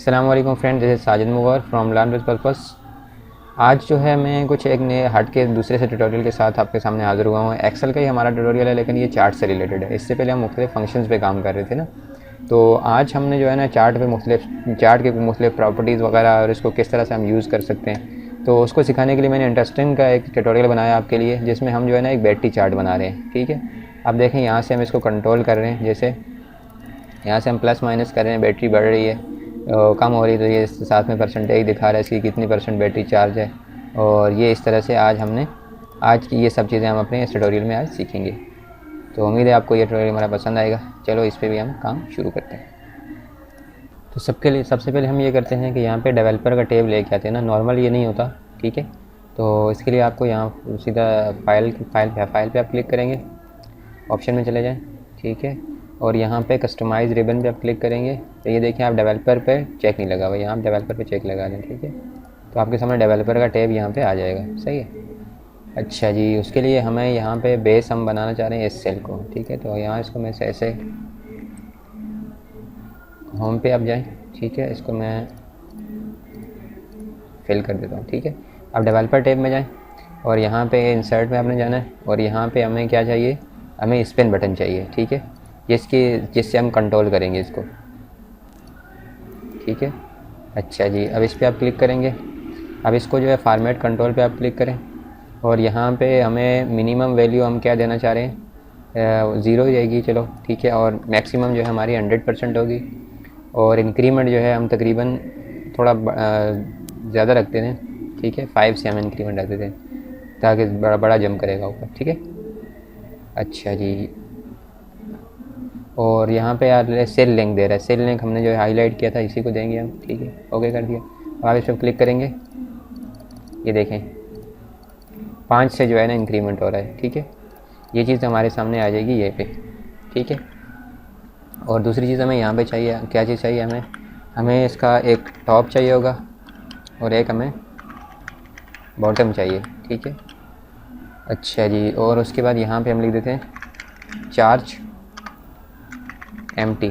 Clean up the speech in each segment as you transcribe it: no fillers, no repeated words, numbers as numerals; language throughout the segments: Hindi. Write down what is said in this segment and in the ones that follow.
अस्सलाम वालेकुम friend, this is Sajid Mugaur from learn with purpose. आज जो है मैं कुछ एक नए हट के दूसरे से ट्यूटोरियल के साथ आपके सामने हाज़िर हुआ हूँ। एक्सेल का ही हमारा ट्यूटोरियल है, लेकिन ये चार्ट से रिलेटेड है। इससे पहले हम मुख्तलिफ फंक्शंस पे काम कर रहे थे ना, तो आज हमने जो है ना चार्ट के मुख्तलिफ प्रॉपर्टीज़ वगैरह और इसको किस तरह से हम यूज़ कर सकते हैं, तो उसको सिखाने के लिए मैंने इंटरेस्टिंग का एक ट्यूटोरियल बनाया आपके लिए, जिसमें हम जो है ना एक बैटरी चार्ट बना रहे हैं। ठीक है, अब देखें यहाँ से हम इसको कंट्रोल कर रहे हैं। जैसे यहाँ से हम प्लस माइनस कर रहे हैं, बैटरी बढ़ रही है, कम हो रही है, तो ये साथ में परसेंटेज दिखा रहा है इसकी कितनी परसेंट बैटरी चार्ज है। और ये इस तरह से आज की ये सब चीज़ें हम अपने इस ट्यूटोरियल में आज सीखेंगे। तो उम्मीद है आपको ये ट्यूटोरियल हमारा पसंद आएगा। चलो इस पर भी हम काम शुरू करते हैं। तो सबसे पहले हम ये करते हैं कि यहाँ पे डेवलपर का टैब लेके आते हैं ना, नॉर्मल ये नहीं होता। ठीक है, तो इसके लिए आपको यहाँ सीधा फाइल पे आप क्लिक करेंगे, ऑप्शन में चले जाएं। ठीक है, और यहाँ पे कस्टमाइज़ रिबन पे आप क्लिक करेंगे, तो ये देखिए आप डेवलपर पे चेक नहीं लगा हुआ, यहाँ आप डेवलपर पे चेक लगा दें। ठीक है, तो आपके सामने डेवलपर का टैब यहाँ पे आ जाएगा। सही है। अच्छा जी, उसके लिए हमें यहाँ पे बेस हम बनाना चाह रहे हैं इस सेल को। ठीक है, तो यहाँ इसको मैं ऐसे होम पे आप जाएँ। ठीक है, इसको मैं फिल कर देता हूँ। ठीक है, अब डेवलपर टैब में जाएँ और यहाँ पे इंसर्ट में आपने जाना है, और यहाँ पे हमें क्या चाहिए, हमें स्पिन बटन चाहिए। ठीक है, जिससे हम कंट्रोल करेंगे इसको। ठीक है, अच्छा जी, अब इस पर आप क्लिक करेंगे। अब इसको जो है फॉर्मेट कंट्रोल पे आप क्लिक करें, और यहाँ पे हमें मिनिमम वैल्यू हम क्या देना चाह रहे हैं, 0 ही जाएगी। चलो ठीक है, और मैक्सिमम जो है हमारी 100% होगी, और इंक्रीमेंट जो है हम तकरीबन थोड़ा ज़्यादा रखते थे। ठीक है, 5 से हम इंक्रीमेंट रखते थे ताकि बड़ा जंप करेगा ऊपर। ठीक है, अच्छा जी, और यहाँ पे यार सेल लिंक दे रहा है, सेल लिंक हमने जो है हाईलाइट किया था इसी को देंगे हम। ठीक है, ओके कर दिया। अब आप इस पर क्लिक करेंगे, ये देखें 5 से जो है ना इंक्रीमेंट हो रहा है। ठीक है, ये चीज़ हमारे सामने आ जाएगी ये पे। ठीक है, और दूसरी चीज़ हमें यहाँ पे चाहिए, क्या चीज़ चाहिए हमें इसका एक टॉप चाहिए होगा और एक हमें बॉटम चाहिए। ठीक है, अच्छा जी, और उसके बाद यहाँ पे हम लिख देते हैं चार्ज एम्प्टी,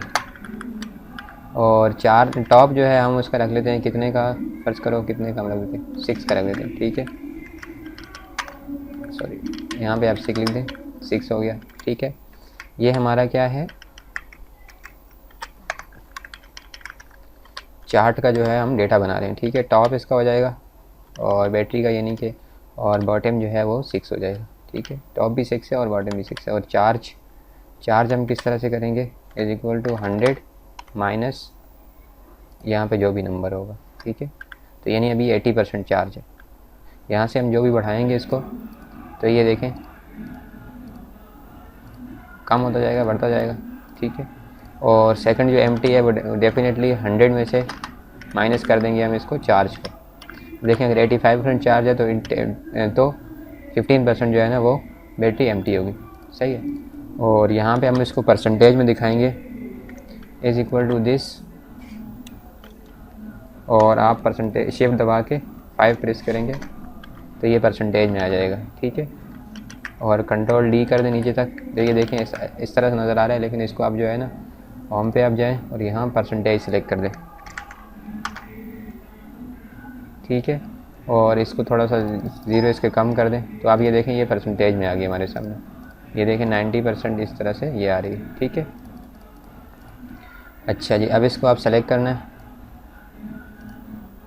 और टॉप जो है हम उसका रख लेते हैं कितने का, फर्ज करो कितने का हम रख देते हैं, 6 का रख देते हैं। ठीक है, सॉरी, यहाँ पे आप 6 लिख दें, 6 हो गया। ठीक है, ये हमारा क्या है, चार्ट का जो है हम डेटा बना रहे हैं। ठीक है, टॉप इसका हो जाएगा और बैटरी का यानी कि, और बॉटम जो है वो 6 हो जाएगा। ठीक है, टॉप भी 6 है और बॉटम भी 6 है। और चार्ज हम किस तरह से करेंगे, इज इक्वल टू 100 माइनस यहाँ पे जो भी नंबर होगा। ठीक है, तो यानी अभी 80% चार्ज है। यहाँ से हम जो भी बढ़ाएंगे इसको, तो ये देखें कम होता जाएगा, बढ़ता जाएगा। ठीक है, और सेकंड जो एम्प्टी है वो डेफिनेटली 100 में से माइनस कर देंगे हम इसको चार्ज को। देखें अगर 85% चार्ज है तो 15% जो है ना वो बैटरी एम्प्टी होगी। सही है, और यहाँ पे हम इसको परसेंटेज में दिखाएंगे, इज़ इक्वल टू दिस, और आप परसेंटेज शिफ्ट दबा के 5 प्रेस करेंगे तो ये परसेंटेज में आ जाएगा। ठीक है, और कंट्रोल डी कर दें नीचे तक, तो ये देखें इस तरह से नज़र आ रहा है। लेकिन इसको आप जो है ना होम पे आप जाएं और यहाँ परसेंटेज सेलेक्ट कर दें। ठीक है, और इसको थोड़ा सा 0 इसके कम कर दें, तो आप ये देखें ये परसेंटेज में आ गई हमारे सामने। ये देखें 90% इस तरह से ये आ रही है। ठीक है, अच्छा जी, अब इसको आप सेलेक्ट करना है,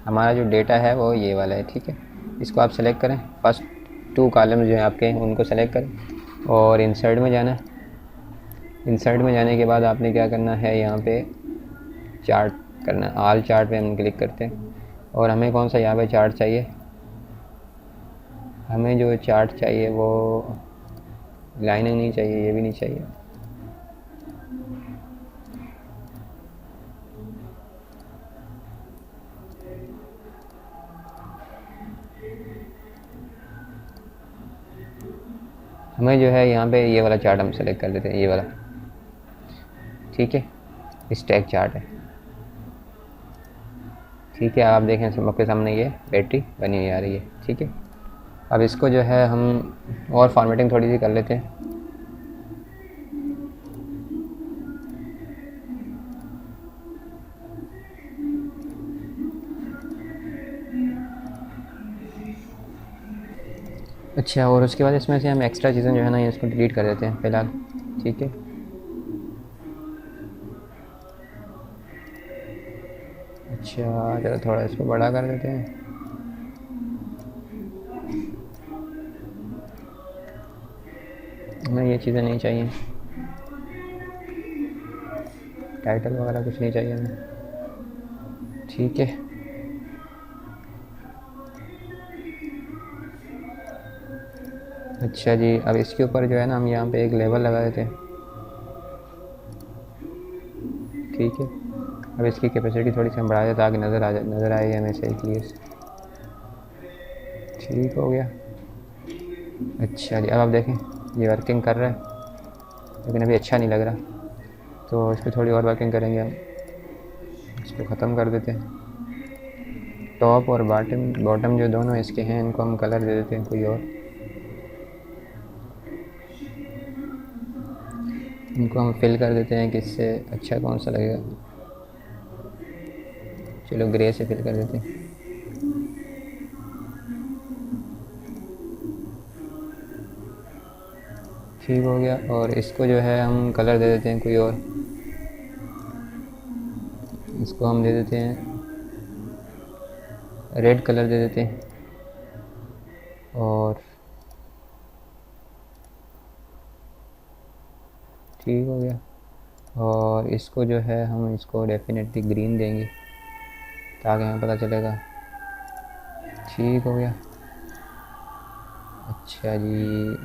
हमारा जो डेटा है वो ये वाला है। ठीक है, इसको आप सेलेक्ट करें, फर्स्ट 2 कॉलम जो हैं आपके उनको सेलेक्ट करें और इंसर्ट में जाना है। इंसर्ट में जाने के बाद आपने क्या करना है, यहाँ पे चार्ट करना है, ऑल चार्ट पे हम क्लिक करते हैं, और हमें कौन सा यहाँ पे चार्ट चाहिए, हमें जो चार्ट चाहिए वो लाइनिंग नहीं चाहिए, ये भी नहीं चाहिए, हमें जो है यहाँ पे ये वाला चार्ट हम सेलेक्ट कर देते हैं, ये वाला। ठीक है, स्टैक चार्ट है। ठीक है, आप देखें सबके सामने ये बैटरी बनी हुई आ रही है। ठीक है, अब इसको जो है हम और फॉर्मेटिंग थोड़ी सी कर लेते हैं। अच्छा, और उसके बाद इसमें से हम एक्स्ट्रा चीज़ें जो है ना ये इसको डिलीट कर देते हैं फ़िलहाल। ठीक है, अच्छा चलो थोड़ा इसको बड़ा कर देते हैं। हमें ये चीज़ें नहीं चाहिए, टाइटल वगैरह कुछ नहीं चाहिए हमें। ठीक है, अच्छा जी, अब इसके ऊपर जो है ना हम यहाँ पे एक लेबल लगा देते हैं। ठीक है, अब इसकी कैपेसिटी थोड़ी सी हम बढ़ा दें ताकि नज़र आए हमें सही क्लियर। ठीक हो गया। अच्छा जी, अब आप देखें ये वर्किंग कर रहा है लेकिन अभी अच्छा नहीं लग रहा, तो इस पर थोड़ी और वर्किंग करेंगे हम। इसको ख़त्म कर देते हैं। टॉप और बॉटम जो दोनों इसके हैं इनको हम कलर दे देते हैं कोई और। इनको हम फिल कर देते हैं कि इससे अच्छा कौन सा लगेगा। चलो ग्रे से फिल कर देते हैं। ठीक हो गया, और इसको जो है हम कलर दे देते हैं कोई और। इसको हम दे देते हैं रेड कलर दे देते हैं। और ठीक हो गया, और इसको जो है हम इसको डेफिनेटली ग्रीन देंगे ताकि हमें पता चलेगा। ठीक हो गया। अच्छा जी,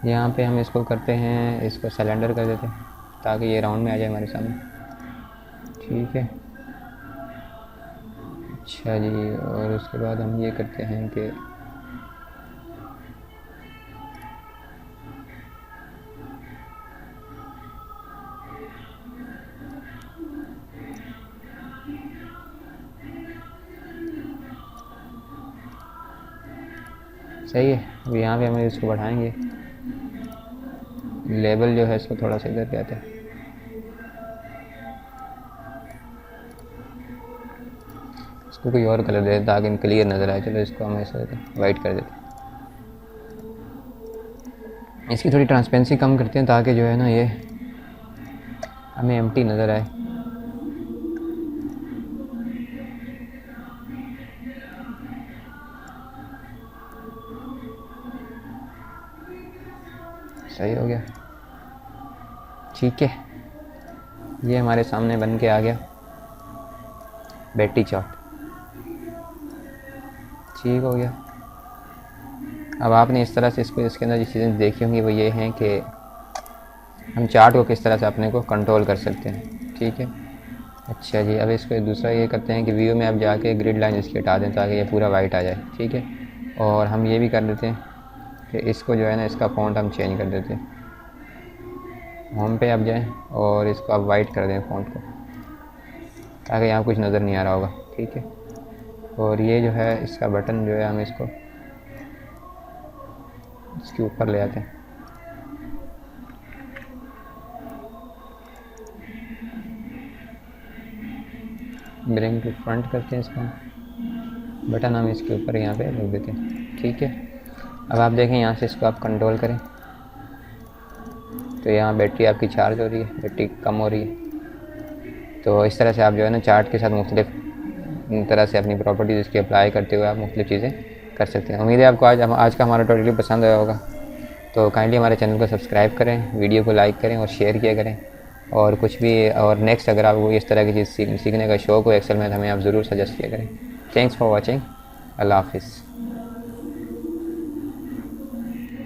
यहाँ पे हम इसको करते हैं, इसको सिलेंडर कर देते हैं ताकि ये राउंड में आ जाए हमारे सामने। ठीक है, अच्छा जी, और उसके बाद हम ये करते हैं कि सही है। अब यहाँ पे हम इसको बढ़ाएंगे, लेबल जो है इसको थोड़ा सा इधर पे आता है। इसको कोई और कलर दे ताकि क्लियर नज़र आए। चलो इसको हम ऐसा वाइट कर देते हैं। इसकी थोड़ी ट्रांसपेरेंसी कम करते हैं ताकि जो है ना ये हमें एम्प्टी नज़र आए। सही हो गया। ठीक है, ये हमारे सामने बन के आ गया बैटरी चार्ट। ठीक हो गया। अब आपने इस तरह से इसके अंदर जो चीज़ें देखी होंगी वो ये हैं कि हम चार्ट को किस तरह से अपने को कंट्रोल कर सकते हैं। ठीक है, अच्छा जी, अब इसको दूसरा ये करते हैं कि व्यू में आप जाके ग्रिड लाइन इसकी हटा दें ताकि ये पूरा वाइट आ जाए। ठीक है, और हम ये भी कर देते हैं कि इसको जो है ना इसका फ़ॉन्ट हम चेंज कर देते हैं। होम पे आप जाएं और इसको आप वाइट कर दें फ़ॉन्ट को ताकि यहाँ कुछ नज़र नहीं आ रहा होगा। ठीक है, और ये जो है इसका बटन जो है हम इसको इसके ऊपर ले आते हैं। ब्रिंग टू फ्रंट करते हैं, इसका बटन हम इसके ऊपर यहाँ पे रख देते हैं। ठीक है, अब आप देखें यहाँ से इसको आप कंट्रोल करें तो यहाँ बैटरी आपकी चार्ज हो रही है, बैटरी कम हो रही है। तो इस तरह से आप जो है ना चार्ट के साथ मुख्तलिफ तरह से अपनी प्रॉपर्टीज़ इसकी अप्लाई करते हुए आप मुख्तलिफ चीज़ें कर सकते हैं। उम्मीद है आपको आज का हमारा ट्यूटोरियल पसंद आया होगा। तो काइंडली हमारे चैनल को सब्सक्राइब करें, वीडियो को लाइक करें और शेयर किया करें। और कुछ भी और नेक्स्ट अगर आपको इस तरह की चीज़ सीखने का शौक़ हो एक्सेल में तो हमें आप ज़रूर सजेस्ट किया करें। Thanks for watching. अल्लाह हाफिज़।